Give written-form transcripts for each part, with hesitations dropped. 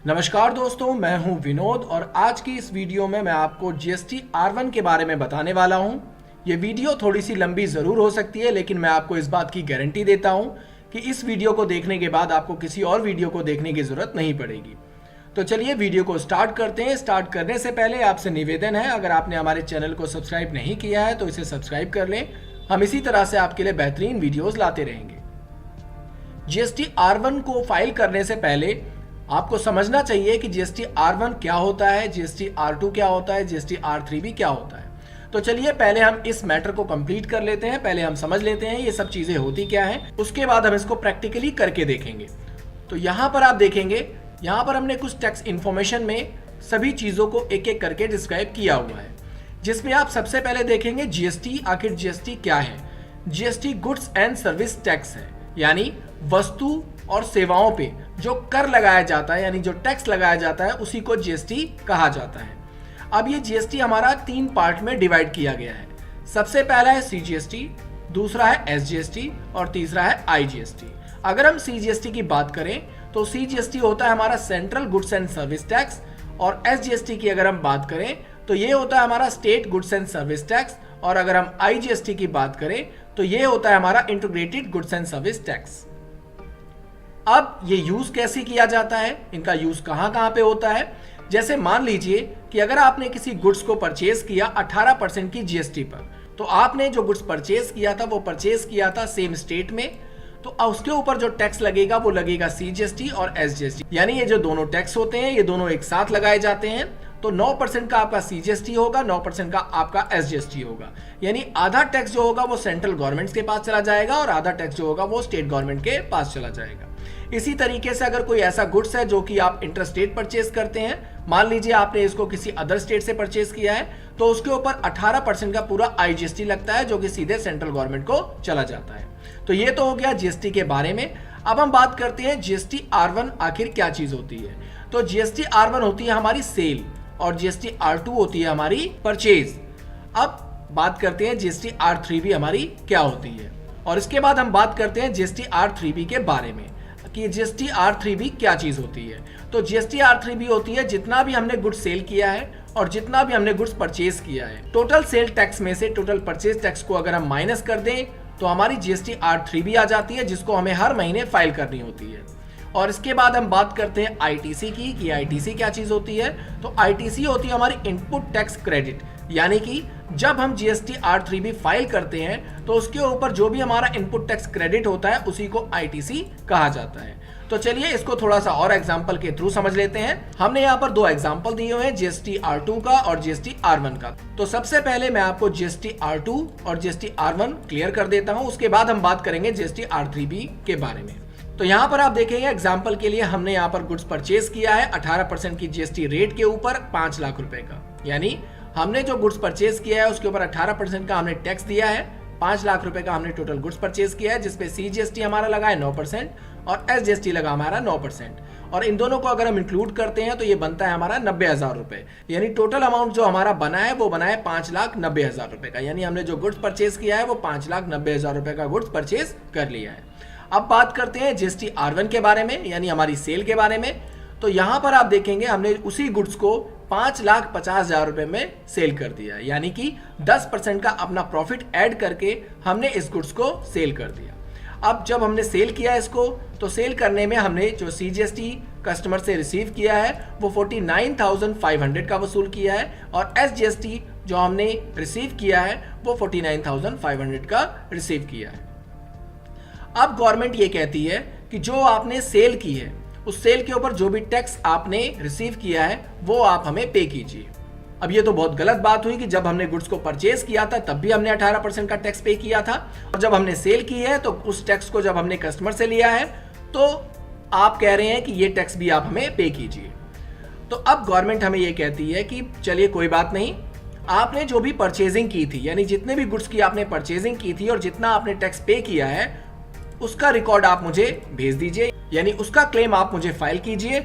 नमस्कार दोस्तों, मैं हूं विनोद और आज की इस वीडियो में मैं आपको जीएसटी R1 के बारे में बताने वाला हूं। ये वीडियो थोड़ी सी लंबी ज़रूर हो सकती है, लेकिन मैं आपको इस बात की गारंटी देता हूं कि इस वीडियो को देखने के बाद आपको किसी और वीडियो को देखने की ज़रूरत नहीं पड़ेगी। तो चलिए वीडियो को स्टार्ट करते हैं। स्टार्ट करने से पहले आपसे निवेदन है, अगर आपने हमारे चैनल को सब्सक्राइब नहीं किया है तो इसे सब्सक्राइब कर लें। हम इसी तरह से आपके लिए बेहतरीन वीडियोज़ लाते रहेंगे। जीएसटी R1 को फाइल करने से पहले आपको समझना चाहिए कि जीएसटी R1 क्या होता है, जीएसटी R2 क्या होता है, जीएसटी R3 भी क्या होता है। तो चलिए पहले हम इस मैटर को कंप्लीट कर लेते हैं। पहले हम समझ लेते हैं ये सब चीजें होती क्या हैं, उसके बाद हम इसको प्रैक्टिकली करके देखेंगे। तो यहाँ पर आप देखेंगे, यहाँ पर हमने कुछ टैक्स इन्फॉर्मेशन में सभी चीजों को एक एक करके डिस्क्राइब किया हुआ है, जिसमें आप सबसे पहले देखेंगे जीएसटी। आखिर जीएसटी क्या है? GST goods and service tax है, यानी वस्तु और सेवाओं पे जो कर लगाया जाता है, यानी जो टैक्स लगाया जाता है, उसी को जीएसटी कहा जाता है। अब ये जीएसटी हमारा 3 पार्ट में डिवाइड किया गया है। सबसे पहला है सीजीएसटी, दूसरा है एसजीएसटी और तीसरा है आईजीएसटी। अगर हम सीजीएसटी की बात करें तो सीजीएसटी होता है हमारा central goods and service tax, और एसजीएसटी की अगर हम बात करें तो ये होता है हमारा state goods and service tax, और अगर हम आईजीएसटी की बात करें तो ये होता है हमारा integrated goods and service tax. अब ये यूज कैसे किया जाता है, इनका यूज कहां पे होता है? जैसे मान लीजिए कि अगर आपने किसी गुड्स को परचेज किया 18% की जीएसटी पर, तो आपने जो गुड्स परचेज किया था वो परचेज किया था सेम स्टेट में, तो उसके ऊपर जो टैक्स लगेगा वो लगेगा सीजीएसटी और एसजीएसटी। यानी ये जो दोनों टैक्स होते हैं ये दोनों एक साथ लगाए जाते हैं। तो 9% का आपका सीजीएसटी होगा, 9% का आपका एसजीएसटी होगा। यानी आधा टैक्स जो होगा वो सेंट्रल गवर्नमेंट के पास चला जाएगा और आधा टैक्स जो होगा वो स्टेट गवर्नमेंट के पास चला जाएगा। इसी तरीके से अगर कोई ऐसा गुड्स है जो कि आप इंटर स्टेट परचेज करते हैं, मान लीजिए आपने इसको किसी अदर स्टेट से परचेज किया है, तो उसके ऊपर 18% का पूरा आईजीएसटी लगता है, जो कि सीधे सेंट्रल गवर्नमेंट को चला जाता है। तो ये तो हो गया जीएसटी के बारे में। अब हम बात करते हैं जीएसटी R1 आखिर क्या चीज होती है। तो जीएसटी R1 होती है हमारी सेल और जीएसटी R2 होती है हमारी परचेज। अब बात करते हैं जीएसटी R3 भी हमारी क्या होती है, और इसके बाद हम बात करते हैं जीएसटी R3B के बारे में कि जीएसटी R3B क्या चीज होती है। तो जीएसटी R3B होती है जितना भी हमने गुड्स सेल किया है और जितना भी हमने गुड्स परचेज किया है, टोटल सेल टैक्स में से टोटल परचेज टैक्स को अगर हम माइनस कर दें तो हमारी जीएसटी R3B आ जाती है, जिसको हमें हर महीने फाइल करनी होती है। और इसके बाद हम बात करते हैं आईटीसी की कि आईटीसी क्या चीज होती है। तो आईटीसी होती है हमारी इनपुट टैक्स क्रेडिट, यानी कि जब हम जीएसटी R3B फाइल करते हैं तो उसके ऊपर जो भी हमारा इनपुट टैक्स क्रेडिट होता है उसी को आईटीसी कहा जाता है। तो चलिए इसको थोड़ा सा और एग्जांपल के थ्रू समझ लेते हैं। हमने यहाँ पर 2 एग्जांपल दिए हुए हैं, जीएसटी R2 का और जीएसटी R1 का। तो सबसे पहले मैं आपको जीएसटी R2 और जीएसटी R1 क्लियर कर देता हूँ, उसके बाद हम बात करेंगे जीएसटी R3B के बारे में। तो यहाँ पर आप देखेंगे एग्जाम्पल के लिए हमने यहाँ पर गुड्स परचेज किया है 18% की जीएसटी रेट के ऊपर 5 लाख रुपए का, यानी हमने जो गुड्स परचेज किया है उसके ऊपर 18% का हमने टैक्स दिया है। 5 लाख रुपए का हमने टोटल गुड्स परचेज किया है, जिसपे सीजीएसटी हमारा लगा है 9% और एसजीएसटी लगा हमारा 9%, और इन दोनों को अगर हम इंक्लूड करते हैं तो ये बनता है हमारा 90,000 रुपए। यानी टोटल अमाउंट जो हमारा बना है वो बना है 5,90,000 रुपए का, यानी हमने जो गुड्स परचेज किया है वो 5,90,000 रुपए का गुड्स परचेज कर लिया है। अब बात करते हैं जीएसटी R1 के बारे में, यानी हमारी सेल के बारे में। तो यहाँ पर आप देखेंगे हमने उसी गुड्स को 5,50,000 रुपए में सेल कर दिया, यानी कि 10% का अपना प्रॉफिट ऐड करके हमने इस गुड्स को सेल कर दिया। अब जब हमने सेल किया इसको, तो सेल करने में हमने जो सीजीएसटी कस्टमर से रिसीव किया है वो 49,500 का वसूल किया है, और एसजीएसटी जो हमने रिसीव किया है वो 49,500 का रिसीव किया है। अब गवर्नमेंट ये कहती है कि जो आपने सेल की है उस सेल के ऊपर जो भी टैक्स आपने रिसीव किया है वो आप हमें पे कीजिए। अब ये तो बहुत गलत बात हुई कि जब हमने गुड्स को परचेज किया था तब भी हमने 18% का टैक्स पे किया था, और जब हमने सेल की है तो उस टैक्स को जब हमने कस्टमर से लिया है तो आप कह रहे हैं कि ये टैक्स भी आप हमें पे कीजिए। तो अब गवर्नमेंट हमें ये कहती है कि चलिए कोई बात नहीं, आपने जो भी परचेजिंग की थी, यानी जितने भी गुड्स की आपने परचेजिंग की थी और जितना आपने टैक्स पे किया है उसका रिकॉर्ड आप मुझे भेज दीजिए, यानी उसका क्लेम आप मुझे फाइल कीजिए।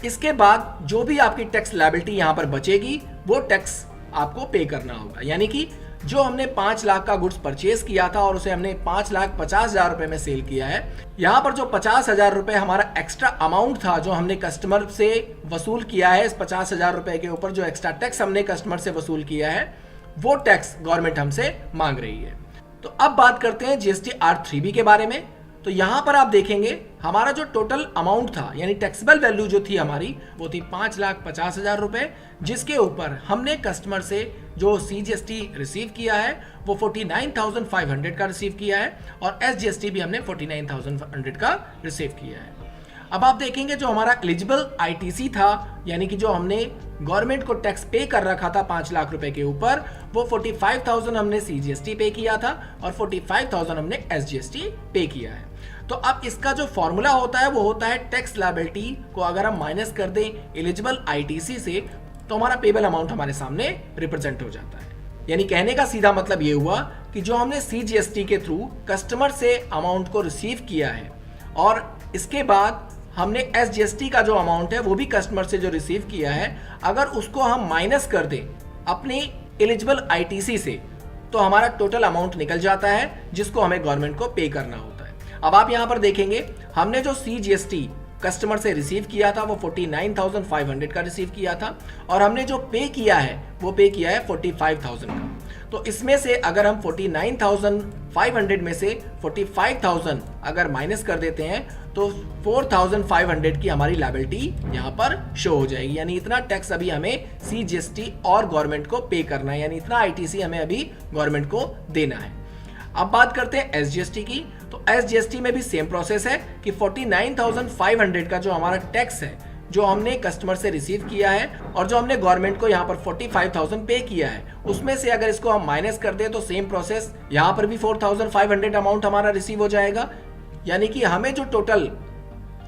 इसके बाद जो भी आपकी टैक्स लायबिलिटी यहाँ पर बचेगी वो टैक्स आपको पे करना होगा, यानी कि जो हमने 5 लाख का गुड्स परचेज किया था और उसे हमने 5,50,000 रुपए में सेल किया है, यहाँ पर जो 50,000 रुपए हमारा एक्स्ट्रा अमाउंट था जो हमने कस्टमर से वसूल किया है, इस 50,000 रुपए के ऊपर जो एक्स्ट्रा टैक्स हमने कस्टमर से वसूल किया है, वो टैक्स गवर्नमेंट हमसे मांग रही है। तो अब बात करते हैं जीएसटी R3B के बारे में। तो यहां पर आप देखेंगे हमारा जो टोटल अमाउंट था यानी टैक्सेबल वैल्यू जो थी हमारी वो थी 5,50,000 रुपए, जिसके ऊपर हमने कस्टमर से जो CGST रिसीव किया है वो 49,500 का रिसीव किया है और SGST भी हमने 49,500 का रिसीव किया है। अब आप देखेंगे जो हमारा एलिजिबल ITC था यानी कि जो हमने गवर्नमेंट को टैक्स पे कर रखा था 5 लाख रुपए के ऊपर, वो 45,000 हमने CGST पे किया था और 45,000 हमने SGST पे किया है। तो अब इसका जो फॉर्मूला होता है वो होता है टैक्स लायबिलिटी को अगर हम माइनस कर दें एलिजिबल ITC से तो हमारा पेबल अमाउंट हमारे सामने रिप्रेजेंट हो जाता है। यानी कहने का सीधा मतलब ये हुआ कि जो हमने CGST के थ्रू कस्टमर से अमाउंट को रिसीव किया है और इसके बाद हमने SGST का जो अमाउंट है वो भी कस्टमर से जो रिसीव किया है, अगर उसको हम माइनस कर दें अपने एलिजिबल ITC से तो हमारा टोटल अमाउंट निकल जाता है जिसको हमें गवर्नमेंट को पे करना होता है। अब आप यहां पर देखेंगे हमने जो CGST कस्टमर से रिसीव किया था वो 49,500 का रिसीव किया था और हमने जो पे किया है वो पे किया है 45,000 का। तो इसमें से अगर हम 49,500 में से 45,000 अगर माइनस कर देते हैं तो 4,500 की हमारी लायबिलिटी यहाँ पर शो हो जाएगी। यानी इतना टैक्स अभी हमें CGST और गवर्नमेंट को पे करना है, यानी इतना ITC हमें अभी गवर्नमेंट को देना है। अब बात करते हैं SGST की। तो SGST में भी सेम प्रोसेस है कि 49,500 का जो हमारा टैक्स है जो हमने कस्टमर से रिसीव किया है और जो हमने गवर्नमेंट को यहाँ पर 45,000 पे किया है, उसमें से अगर इसको हम माइनस कर दें तो सेम प्रोसेस यहाँ पर भी 4,500 अमाउंट हमारा रिसीव हो जाएगा। यानी कि हमें जो टोटल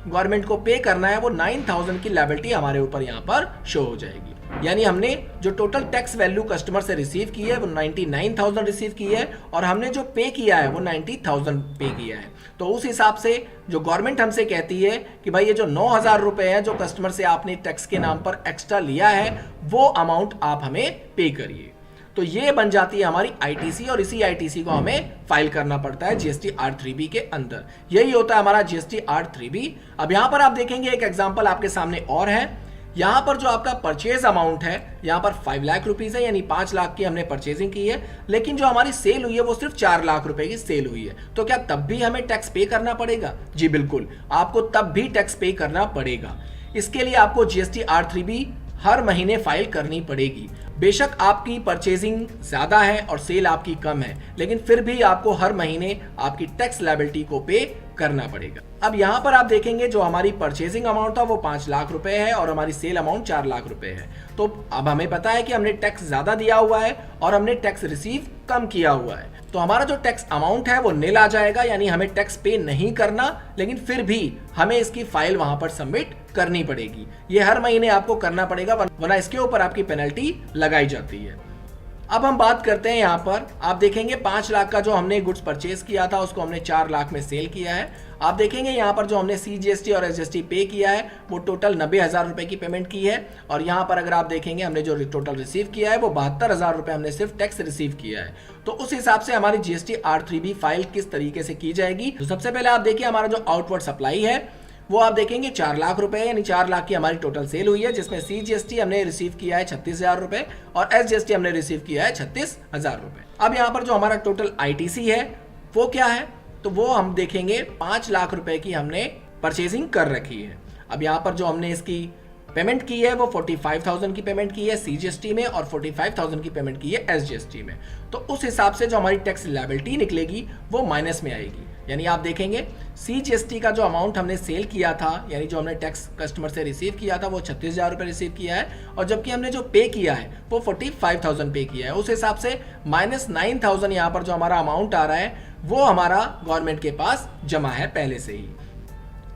गवर्नमेंट को पे करना है वो 9,000 की लायबिलिटी हमारे ऊपर यहाँ पर शो हो जाएगी। यानी हमने जो टोटल टैक्स वैल्यू कस्टमर से रिसीव की है वो 99,000 रिसीव की है और हमने जो पे किया है वो 90,000 पे किया है। तो उस हिसाब से जो गवर्नमेंट हमसे कहती है कि भाई ये जो 9,000 रुपए है जो कस्टमर से आपने टैक्स के नाम पर एक्स्ट्रा लिया है वो अमाउंट आप हमें पे करिए। तो ये बन जाती है हमारी ITC और इसी ITC को हमें फाइल करना पड़ता है GST R3B के अंदर। यही होता है हमारा GST R3B। अब यहाँ पर आप देखेंगे एक एग्जांपल आपके सामने और है। यहाँ पर जो आपका परचेज अमाउंट है यहाँ पर 5 लाख रुपीज है, यानी 5 लाख की हमने परचेजिंग की है, लेकिन जो हमारी सेल हुई है वो सिर्फ 4 लाख रुपए की सेल हुई है। तो क्या तब भी हमें टैक्स पे करना पड़ेगा? जी बिल्कुल, आपको तब भी टैक्स पे करना पड़ेगा। इसके लिए आपको GST R3B हर महीने फाइल करनी पड़ेगी। बेशक आपकी परचेजिंग ज्यादा है और सेल आपकी कम है, लेकिन फिर भी आपको हर महीने आपकी टैक्स लायबिलिटी को पे करना पड़ेगा। अब यहाँ पर आप देखेंगे जो हमारी परचेजिंग अमाउंट था वो 5 लाख रुपए है और हमारी सेल अमाउंट 4 लाख रुपए है। तो अब हमें पता है कि हमने टैक्स ज्यादा दिया हुआ है और हमने टैक्स रिसीव कम किया हुआ है, तो हमारा जो टैक्स अमाउंट है वो नील आ जाएगा, यानी हमें टैक्स पे नहीं करना, लेकिन फिर भी हमें इसकी फाइल वहां पर सबमिट करनी पड़ेगी। ये हर महीने आपको करना पड़ेगा, वरना इसके ऊपर आपकी पेनल्टी लगाई जाती है। अब हम बात करते हैं यहाँ पर आप देखेंगे 5 लाख का जो हमने गुड्स परचेज किया था उसको हमने 4 लाख में सेल किया है। आप देखेंगे यहाँ पर जो हमने CGST और SGST पे किया है वो टोटल 90,000 रुपए की पेमेंट की है और यहाँ पर अगर आप देखेंगे हमने जो टोटल रिसीव किया है वो 72,000 रुपए हमने सिर्फ टैक्स रिसीव किया है। तो उस हिसाब से हमारी GST R3B फाइल किस तरीके से की जाएगी, तो सबसे पहले आप देखिए हमारा जो आउटवर्ड सप्लाई है वो आप देखेंगे 4 लाख रुपए, यानी 4 लाख की हमारी टोटल सेल हुई है, जिसमें CGST हमने रिसीव किया है 36,000 रुपए और SGST हमने रिसीव किया है 36,000 रुपए। अब यहाँ पर जो हमारा टोटल ITC है वो क्या है, तो वो हम देखेंगे 5 लाख रुपए की हमने परचेजिंग कर रखी है। अब यहाँ पर जो हमने इसकी पेमेंट की है वो 45,000 की पेमेंट की है CGST में और 45,000 की पेमेंट की है SGST में। तो उस हिसाब से जो हमारी टैक्स लायबिलिटी निकलेगी वो माइनस में आएगी। यानी आप देखेंगे CGST का जो अमाउंट हमने सेल किया था, यानी जो हमने टैक्स कस्टमर से रिसीव किया था वो 36,000 रुपए रिसीव किया है और जबकि हमने जो पे किया है वो 45,000 पे किया है। उस हिसाब से -9,000 यहाँ पर जो हमारा अमाउंट आ रहा है वो हमारा गवर्नमेंट के पास जमा है पहले से ही।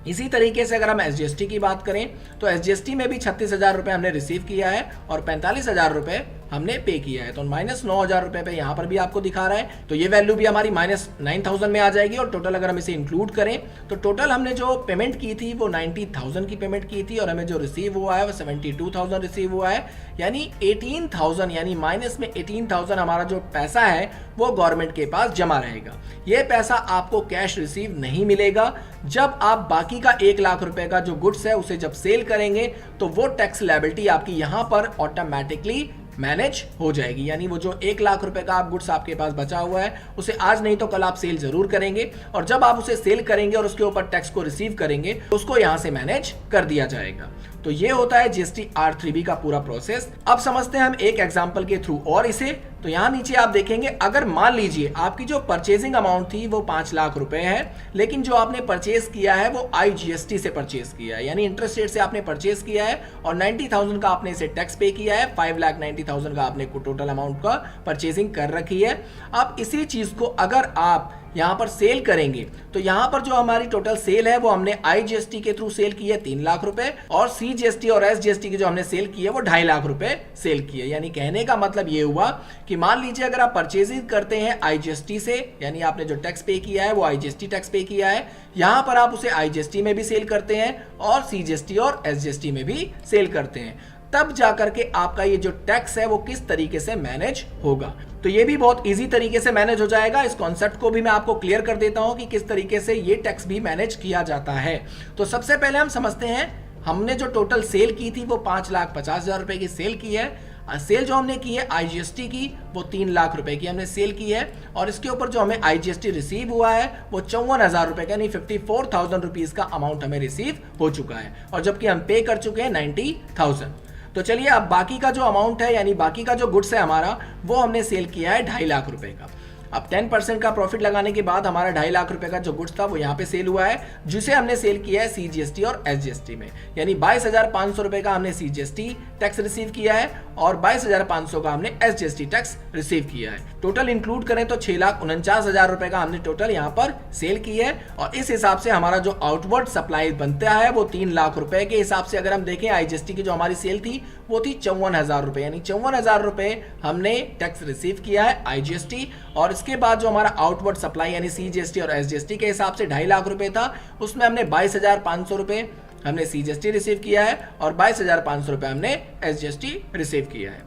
इसी तरीके से अगर हम SGST की बात करें तो SGST में भी 36,000 रुपए हमने रिसीव किया है और 45,000 रुपए हमने पे किया है। तो -9,000 पे यहाँ पर भी आपको दिखा रहा है, तो ये वैल्यू भी हमारी -9,000 में आ जाएगी। और टोटल अगर हम इसे इंक्लूड करें तो टोटल हमने जो पेमेंट की थी वो 90,000 की पेमेंट की थी, और हमें जो रिसीव हुआ है वो 72,000 रिसीव हुआ है, यानी 18,000, यानी माइनस में 18,000 हमारा जो पैसा है वो गवर्नमेंट के पास जमा रहेगा। ये पैसा आपको कैश रिसीव नहीं मिलेगा। जब आप बाकी का 1 लाख रुपए का जो गुड्स है उसे जब सेल करेंगे तो वो टैक्स लायबिलिटी आपकी यहां पर ऑटोमेटिकली मैनेज हो जाएगी। यानी वो जो 1 लाख रुपए का आप गुड्स आपके पास बचा हुआ है उसे आज नहीं तो कल आप सेल जरूर करेंगे, और जब आप उसे सेल करेंगे और उसके ऊपर टैक्स को रिसीव करेंगे तो उसको यहां से मैनेज कर दिया जाएगा। तो ये होता है जीएसटी R3B का पूरा प्रोसेस। अब समझते हैं हम एक एग्जांपल के थ्रू और इसे। तो यहाँ नीचे आप देखेंगे, अगर मान लीजिए आपकी जो परचेजिंग अमाउंट थी वो 5 लाख रुपए है, लेकिन जो आपने परचेज किया है वो IGST से परचेज किया है, यानी इंटरेस्ट रेट से आपने परचेज किया है, और 90,000 का आपने इसे टैक्स पे किया है, 5,90,000 का आपने टोटल अमाउंट का परचेजिंग कर रखी है। अब इसी चीज को अगर आप यहाँ पर सेल करेंगे तो यहाँ पर जो हमारी टोटल सेल है वो हमने IGST के थ्रू सेल की है 3 लाख रुपए, और CGST और SGST की जो हमने सेल की है वो 2.5 लाख रुपए सेल की है। यानी कहने का मतलब ये हुआ कि मान लीजिए अगर आप परचेजिंग करते हैं IGST से, यानी आपने जो टैक्स पे किया है वो IGST टैक्स पे किया है, यहाँ पर आप उसे IGST में भी सेल करते हैं और CGST और SGST में भी सेल करते हैं, तब जाकर के आपका ये जो टैक्स है वो किस तरीके से मैनेज होगा। तो ये भी बहुत इजी तरीके से मैनेज हो जाएगा। इस कॉन्सेप्ट को भी मैं आपको क्लियर कर देता हूं कि किस तरीके से ये टैक्स भी मैनेज किया जाता है। तो सबसे पहले हम समझते हैं, हमने जो टोटल सेल की थी वो 5,50,000 रुपए की सेल की है। सेल जो हमने की है IGST की वो 3 लाख रुपए की हमने सेल की है, और इसके ऊपर जो हमें IGST रिसीव हुआ है वो 54,000 रुपए का, यानी 54,000 रुपीज का अमाउंट हमें रिसीव हो चुका है, और जबकि हम पे कर चुके हैं 90,000। तो चलिए अब बाकी का जो अमाउंट है, यानी बाकी का जो गुड्स है हमारा, वो हमने सेल किया है 2.5 लाख रुपए का। अब 10% का प्रॉफिट लगाने के बाद हमारा 2.5 लाख रुपए का जो गुड्स था वो यहाँ पे सेल हुआ है, जिसे हमने सेल किया है CGST और SGST में, यानी 22,500 रुपए का हमने CGST टैक्स रिसीव किया है और 22,500 का हमने SGST टैक्स रिसीव किया है। टोटल इंक्लूड करें तो 6,49,000 रुपए का हमने टोटल यहाँ पर सेल की है, और इस हिसाब से हमारा जो आउटवर्ड सप्लाई बनता है वो 3 लाख रुपए के हिसाब से अगर हम देखें, IGST की जो हमारी सेल थी वो थी 54,000 रुपए, यानी 54,000 रुपए हमने टैक्स रिसीव किया है IGST, और इसके बाद जो हमारा आउटवर्ड सप्लाई यानी CGST और SGST के हिसाब से 2.5 लाख रुपए था, उसमें हमने 22,500 रुपए हमने CGST रिसीव किया है और 22,500 रुपए हमने SGST रिसीव किया है।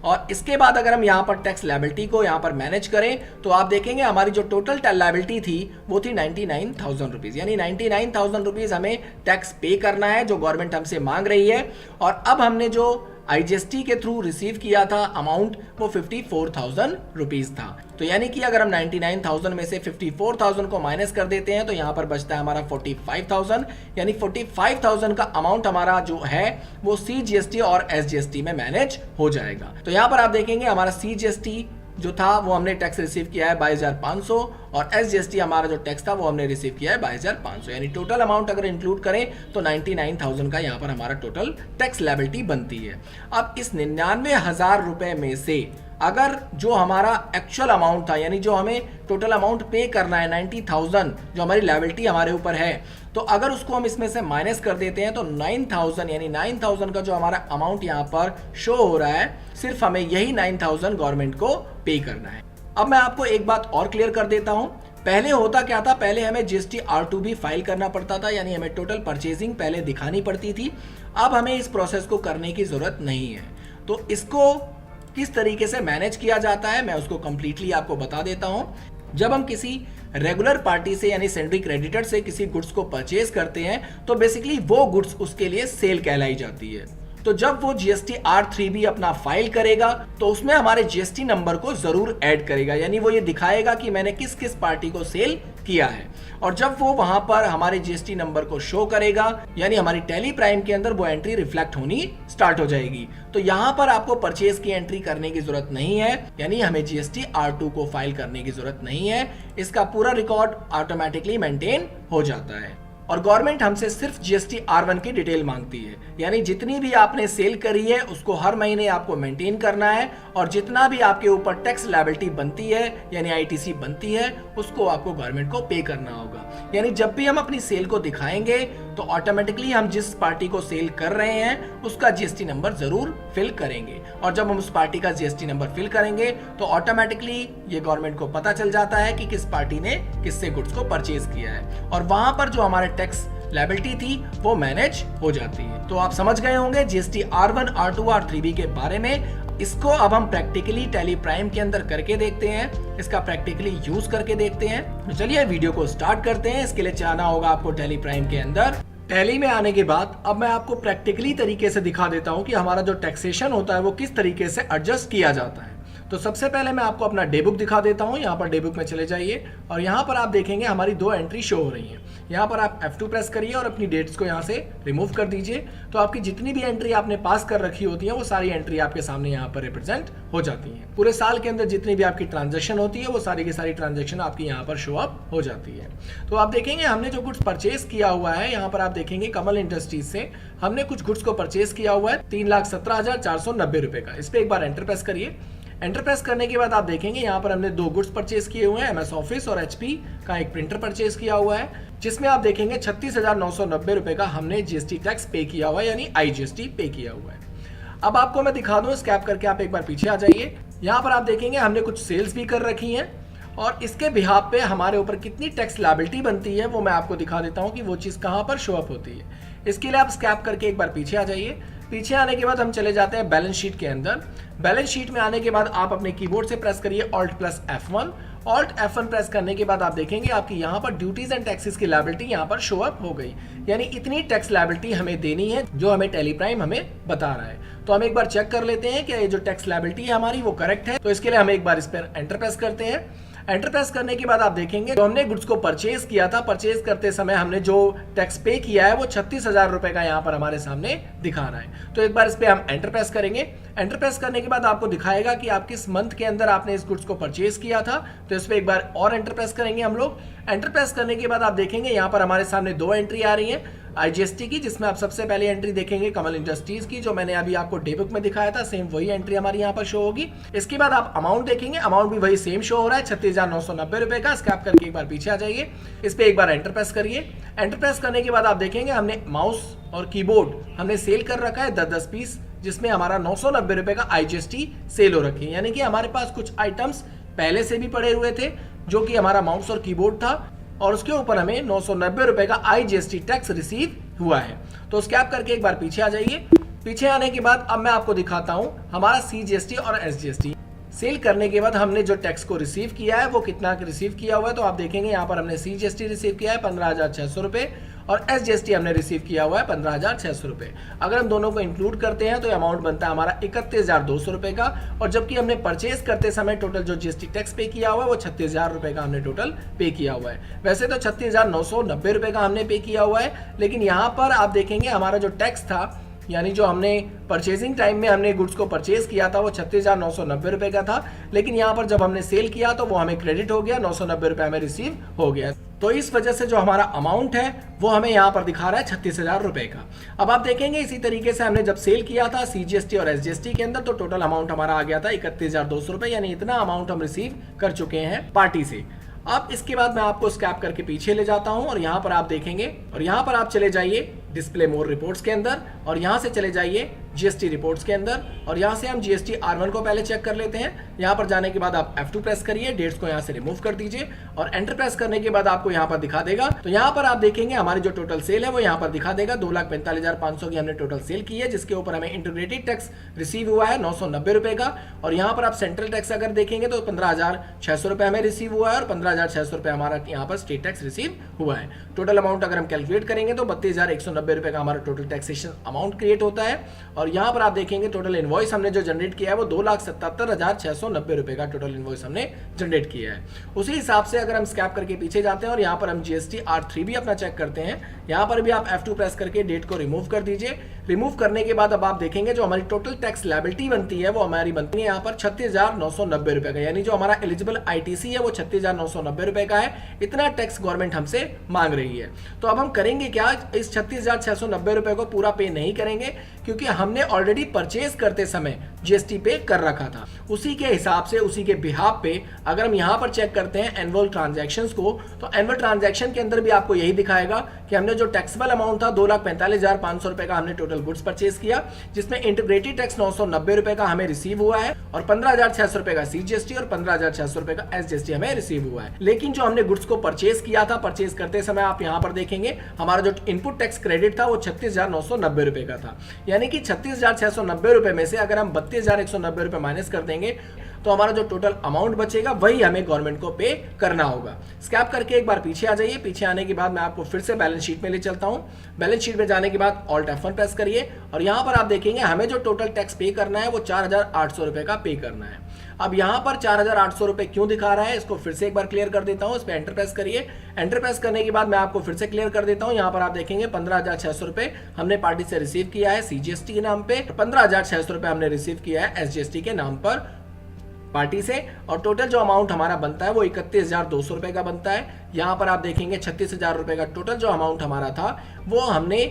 और इसके बाद अगर हम यहाँ पर टैक्स लायबिलिटी को यहाँ पर मैनेज करें तो आप देखेंगे हमारी जो टोटल लायबिलिटी थी वो थी 99,000 रुपीज, यानी 99,000 रुपीज हमें टैक्स पे करना है जो गवर्नमेंट हमसे मांग रही है। और अब हमने जो IGST के थ्रू रिसीव किया था अमाउंट वो 54,000 रुपीज था। तो यानी कि अगर हम 99,000 में से 54,000 को माइनस कर देते हैं तो यहाँ पर बचता है हमारा 45,000, यानी 45,000 का अमाउंट हमारा जो है वो CGST और SGST में मैनेज हो जाएगा। तो यहाँ पर आप देखेंगे हमारा CGST जो था वो हमने टैक्स रिसीव किया है 22,500, और SGST हमारा जो टैक्स था वो हमने रिसीव किया है 22,500, यानी टोटल अमाउंट अगर इंक्लूड करें तो 99,000 का यहाँ पर हमारा टोटल टैक्स लायबिलिटी बनती है। अब इस 99,000 रुपए में से अगर जो हमारा एक्चुअल अमाउंट था, यानी जो हमें टोटल अमाउंट पे करना है 90,000 जो हमारी लायबिलिटी हमारे ऊपर है, तो अगर उसको हम इसमें से माइनस कर देते हैं तो 9,000 यानी 9,000 का जो हमारा अमाउंट यहाँ पर शो हो रहा है, सिर्फ हमें यही 9,000 गवर्नमेंट को पे करना है। अब मैं आपको एक बात और क्लियर कर देता हूँ। पहले होता क्या था, पहले हमें GST R2B फाइल करना पड़ता था, यानी हमें टोटल परचेजिंग पहले दिखानी पड़ती थी। अब हमें इस प्रोसेस को करने की जरूरत नहीं है। तो इसको किस तरीके से मैनेज किया जाता है मैं उसको कंप्लीटली आपको बता देता हूं। जब हम किसी रेगुलर पार्टी से यानी सेंट्री क्रेडिटर से किसी गुड्स को परचेज करते हैं तो बेसिकली वो गुड्स उसके लिए सेल कहलाई जाती है। तो जब वो GST R3B अपना फाइल करेगा तो उसमें हमारे GST नंबर को जरूर ऐड करेगा, यानी वो ये दिखाएगा कि मैंने किस किस पार्टी को सेल किया है। और जब वो वहां पर हमारे GST नंबर को शो करेगा, यानी हमारी टैली प्राइम के अंदर वो एंट्री रिफ्लेक्ट होनी स्टार्ट हो जाएगी। तो यहां पर आपको परचेज की एंट्री करने की जरूरत नहीं है, यानी हमें GST R2 को फाइल करने की जरूरत नहीं है। इसका पूरा रिकॉर्ड ऑटोमेटिकली मेंटेन हो जाता है। और गवर्नमेंट हमसे सिर्फ GST R1 की डिटेल मांगती है, यानी जितनी भी आपने सेल करी है उसको हर महीने आपको मेंटेन करना है, और जितना भी आपके ऊपर टैक्स लायबिलिटी बनती है यानी ITC बनती है उसको आपको गवर्नमेंट को पे करना होगा। यानी जब भी हम अपनी सेल को दिखाएंगे तो ऑटोमेटिकली हम जिस पार्टी को सेल कर रहे हैं उसका जीएसटी नंबर जरूर फिल करेंगे, और जब हम उस पार्टी का जीएसटी नंबर फिल करेंगे तो ऑटोमेटिकली ये गवर्नमेंट को पता चल जाता है कि किस पार्टी ने किससे गुड्स को परचेज किया है, और वहां पर जो हमारे टैक्स लायबिलिटी थी वो मैनेज हो जाती है। तो आप समझ गए होंगे जीएसटी R1, R2, R3B के बारे में। इसको अब हम प्रैक्टिकली टैली प्राइम के अंदर करके देखते हैं, इसका प्रैक्टिकली यूज करके देखते हैं। तो चलिए वीडियो को स्टार्ट करते हैं। इसके लिए जाना होगा आपको टैली प्राइम के अंदर। टैली में आने के बाद अब मैं आपको प्रैक्टिकली तरीके से दिखा देता हूं कि हमारा जो टैक्सेशन होता है वो किस तरीके से एडजस्ट किया जाता है। तो सबसे पहले मैं आपको अपना डे बुक दिखा देता हूं। यहाँ पर डे बुक में चले जाइए और यहाँ पर आप देखेंगे हमारी 2 एंट्री शो हो रही हैं। यहाँ पर आप F2 प्रेस करिए और अपनी डेट्स को यहाँ से रिमूव कर दीजिए। तो आपकी जितनी भी एंट्री आपने पास कर रखी होती है वो सारी एंट्री आपके सामने यहाँ पर रिप्रेजेंट हो जाती हैं। पूरे साल के अंदर जितनी भी आपकी ट्रांजेक्शन होती है वो सारी की सारी ट्रांजेक्शन आपकी यहाँ पर शो अप हो जाती है। तो आप देखेंगे हमने जो गुड्स परचेज किया हुआ है, यहाँ पर आप देखेंगे कमल इंडस्ट्रीज से हमने कुछ गुड्स को परचेज किया हुआ है 3,17,490 रुपए का। इस पर एक बार एंटर प्रेस करिए। एंटर प्रेस करने के बाद आप देखेंगे यहाँ पर हमने 2 गुड्स परचेज किए हुए हैं, MS ऑफिस और HP का एक प्रिंटर परचेज किया हुआ है, जिसमें आप देखेंगे 36,990 रुपए का हमने जीएसटी टैक्स पे किया हुआ है, यानी IGST पे किया हुआ है। अब आपको मैं दिखा दूं, स्कैप करके आप एक बार पीछे आ जाइए। यहाँ पर आप देखेंगे हमने कुछ सेल्स भी कर रखी हैं और इसके बिहाफ पे हमारे ऊपर कितनी टैक्स लायबिलिटी बनती है वो मैं आपको दिखा देता हूँ कि वो चीज़ कहाँ पर शो अप होती है। इसके लिए आप स्कैप करके एक बार पीछे आ जाइए। पीछे आने के बाद हम चले जाते हैं बैलेंस शीट के अंदर। बैलेंस शीट में आने के बाद आप अपने कीबोर्ड से प्रेस करिए Alt+F1। Alt+F1 प्रेस करने के बाद आप देखेंगे आपकी यहाँ पर ड्यूटीज एंड टैक्सेस की लायबिलिटी यहाँ पर शो अप हो गई, यानी इतनी टैक्स लायबिलिटी हमें देनी है जो हमें टैली प्राइम हमें बता रहा है। तो हम एक बार चेक कर लेते हैं कि ये जो टैक्स लायबिलिटी है हमारी वो करेक्ट है। तो इसके लिए हम एक बार इस पर एंटर प्रेस करते हैं। एंटर प्रेस करने के बाद आप देखेंगे जो हमने गुड्स को परचेज किया था, परचेज करते समय हमने जो टैक्स पे किया है वो 36,000 रुपए का यहाँ पर हमारे सामने दिखा रहा है। तो एक बार इस पे हम एंटर प्रेस करेंगे। एंटर प्रेस करने के बाद आपको दिखाएगा कि आप किस मंथ के अंदर आपने इस गुड्स को परचेज किया था। तो इस पे एक बार और एंटर प्रेस करेंगे हम लोग। एंटर प्रेस करने के बाद आप देखेंगे यहाँ पर हमारे सामने 2 एंट्री आ रही है IGST की, जिसमें आप सबसे पहले एंट्री देखेंगे कमल इंडस्ट्रीज की, जो मैंने अभी आपको डे बुक में दिखाया था, सेम वही एंट्री हमारी यहाँ पर शो होगी। इसके बाद आप अमाउंट देखेंगे, अमाउंट भी वही सेम शो हो रहा है 36,990 रुपए का। स्कैप करके एक बार पीछे आ जाइए। इस पे एक बार एंटर प्रेस करिए। एंटर प्रेस करने के बाद आप देखेंगे हमने माउस और कीबोर्ड हमने सेल कर रखा है 10-10 पीस, जिसमें हमारा 990 रुपए का IGST सेल हो रखी है। यानी कि हमारे पास कुछ आइटम्स पहले से भी पड़े हुए थे जो कि हमारा माउस और कीबोर्ड था, और उसके ऊपर हमें 990 रुपए का IGST टैक्स रिसीव हुआ है। तो स्कैप करके एक बार पीछे आ जाइए। पीछे आने के बाद अब मैं आपको दिखाता हूं हमारा CGST और SGST। सेल करने के बाद हमने जो टैक्स को रिसीव किया है वो कितना रिसीव किया हुआ है। तो आप देखेंगे यहाँ पर हमने CGST रिसीव किया है 15,600 रुपए और SGST हमने रिसीव किया हुआ है 15,600 रुपए। अगर हम दोनों को इंक्लूड करते हैं तो अमाउंट बनता है हमारा 31,200 रुपए का, और जबकि हमने परचेज करते समय टोटल जो GST टैक्स पे किया हुआ है वो 36,000 रुपए का हमने टोटल पे किया हुआ है। वैसे तो 36,990 रुपए का हमने पे किया हुआ है, लेकिन यहाँ पर आप देखेंगे हमारा जो टैक्स था, यानी जो हमने परचेजिंग टाइम में हमने गुड्स को परचेज किया था वो 36,990 रुपए का था, लेकिन यहाँ पर जब हमने सेल किया तो वो हमें क्रेडिट हो गया, 990 रुपए हमें रिसीव हो गया। तो इस वजह से जो हमारा अमाउंट है वो हमें यहाँ पर दिखा रहा है 36,000 रुपए का। अब आप देखेंगे इसी तरीके से हमने जब सेल किया था CGST और SGST के अंदर तो टोटल अमाउंट हमारा आ गया था 31,200 रुपए, यानी इतना अमाउंट हम रिसीव कर चुके हैं पार्टी से। अब इसके बाद मैं आपको स्कैप करके पीछे ले जाता हूं और यहाँ पर आप देखेंगे, और यहाँ पर आप चले जाइए डिस्प्ले मोर रिपोर्ट्स के अंदर, और यहाँ से चले जाइए GST रिपोर्ट्स के अंदर, और यहाँ से हम GST R1 को पहले चेक कर लेते हैं। यहाँ पर जाने के बाद आप F2 प्रेस करिए, डेट्स को यहाँ से रिमूव कर दीजिए और एंटर प्रेस करने के बाद आपको यहाँ पर दिखा देगा। तो यहाँ पर आप देखेंगे हमारी जो टोटल सेल है वो यहाँ पर दिखा देगा 2,45,500 की हमने टोटल सेल की है, जिसके ऊपर हमें इंटीग्रेटेड टैक्स रिसीव हुआ है 990 रुपए का। और यहाँ पर आप सेंट्रल टैक्स अगर देखेंगे तो 15,600 रुपए हमें रिसीव हुआ है और 15,600 रुपए हमारा यहाँ पर स्टेट टैक्स रिसीव हुआ है। टोटल अमाउंट अगर हम कैलकुलेट करेंगे तो 32,190 रुपए का हमारा टोटल टैक्सेशन अमाउंट क्रिएट होता है। और यहाँ पर आप देखेंगे टोटल इनवॉइस हमने जो जनरेट किया है वो 2,77,690 रुपए का टोटल इनवॉइस हमने जनरेट किया है। उसी हिसाब से अगर हम स्कैप करके पीछे जाते हैं और यहाँ पर हम GST R3 भी अपना चेक करते हैं, यहाँ पर भी आप F2 प्रेस करके डेट को रिमूव कर दीजिए। रिमूव करने के बाद अब आप देखेंगे जो हमारी टोटल टैक्स लायबिलिटी बनती है वो हमारी बनती है यहाँ पर 36,990 रुपए का, यानी जो हमारा एलिजिबल ITC है वो 36,990 रुपए का है। इतना टैक्स गवर्नमेंट हमसे मांग रही है। तो अब हम करेंगे क्या, इस 36,690 रुपए को पूरा पे नहीं करेंगे, क्योंकि हमने ऑलरेडी परचेज करते समय जीएसटी पे कर रखा था। उसी के हिसाब से, उसी के बिहाफ पे अगर हम यहाँ पर चेक करते हैं एनुअल ट्रांजैक्शंस को, तो एनुअल ट्रांजैक्शन के अंदर भी आपको यही दिखाएगा कि हमने जो टैक्सेबल अमाउंट था 2,45,500 रुपए का हमने टोटल गुड्स परचेज किया, जिसमें इंटीग्रेटेड टैक्स 990 रुपए का हमें रिसीव हुआ है और 15,600 रुपए का सीजीएसटी और 15,600 रुपए का एसजीएसटी हमें रिसीव हुआ है। लेकिन जो हमने गुड्स को परचेज किया था, परचेज करते समय आप यहाँ पर देखेंगे हमारा जो इनपुट टैक्स क्रेडिट था वो 36,990 रुपए का था। यानी कि 36,690 रुपए में से अगर हम 32,190 रुपए माइनस कर देंगे तो हमारा जो टोटल अमाउंट बचेगा वही हमें गवर्नमेंट को पे करना होगा। स्क्रैप करके एक बार पीछे आ जाइए। पीछे आने के बाद मैं आपको फिर से बैलेंस शीट में ले चलता हूं। बैलेंस शीट में जाने के बाद ऑल्ट F1 प्रेस करिए और यहां पर आप देखेंगे हमें जो टोटल टैक्स पे करना है वो 4,800 रुपए का पे करना है। अब यहां पर 4,800 रुपए क्यों दिखा रहा है, इसको फिर से एक बार क्लियर कर देता हूं। इस पर एंटर प्रेस करिए। एंटर प्रेस करने के बाद मैं आपको फिर से क्लियर कर देता हूं। यहां पर आप देखेंगे 15,600 रुपए हमने पार्टी से रिसीव किया है सीजीएसटी के नाम पे, 15,600 रुपए हमने रिसीव किया है एसजीएसटी के नाम पर पार्टी से, और टोटल जो अमाउंट हमारा बनता है वो 31,200 रुपए का बनता है। यहां पर आप देखेंगे 36,000 रुपए का टोटल जो अमाउंट हमारा था वो हमने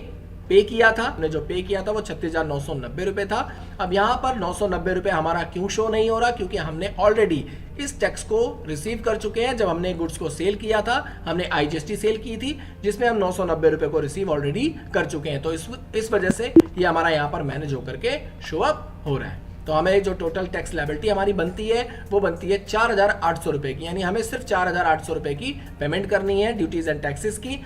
पे किया था। हमने जो पे किया था वो 36,990 रुपए था। अब यहां पर 990 रुपए हमारा क्यों शो नहीं हो रहा, क्योंकि हमने ऑलरेडी इस टैक्स को रिसीव कर चुके हैं। जब हमने गुड्स को सेल किया था हमने आईजीएसटी सेल की थी जिसमें हम 990 रुपए को रिसीव ऑलरेडी कर चुके हैं। तो इस वजह से ये हमारा यहाँ पर मैनेज होकर के शो अप हो रहा है। तो हमें जो टोटल टैक्स लायबिलिटी हमारी बनती है वो बनती है 4,800 रुपए की, यानी हमें सिर्फ 4,800 रुपए की पेमेंट करनी है ड्यूटीज एंड टैक्सेस की।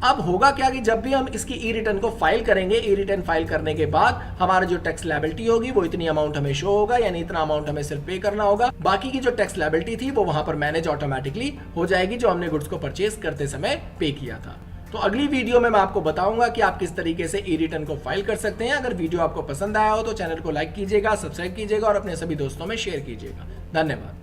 अब होगा क्या कि जब भी हम इसकी ई रिटर्न को फाइल करेंगे, ई रिटर्न फाइल करने के बाद हमारा जो टैक्स लायबिलिटी होगी वो इतनी अमाउंट हमें शो होगा, यानी इतना अमाउंट हमें सिर्फ पे करना होगा। बाकी की जो टैक्स लायबिलिटी थी वो वहां पर मैनेज ऑटोमेटिकली हो जाएगी जो हमने गुड्स को परचेज करते समय पे किया था। तो अगली वीडियो में मैं आपको बताऊंगा कि आप किस तरीके से ई रिटर्न को फाइल कर सकते हैं। अगर वीडियो आपको पसंद आया हो तो चैनल को लाइक कीजिएगा, सब्सक्राइब कीजिएगा और अपने सभी दोस्तों में शेयर कीजिएगा। धन्यवाद।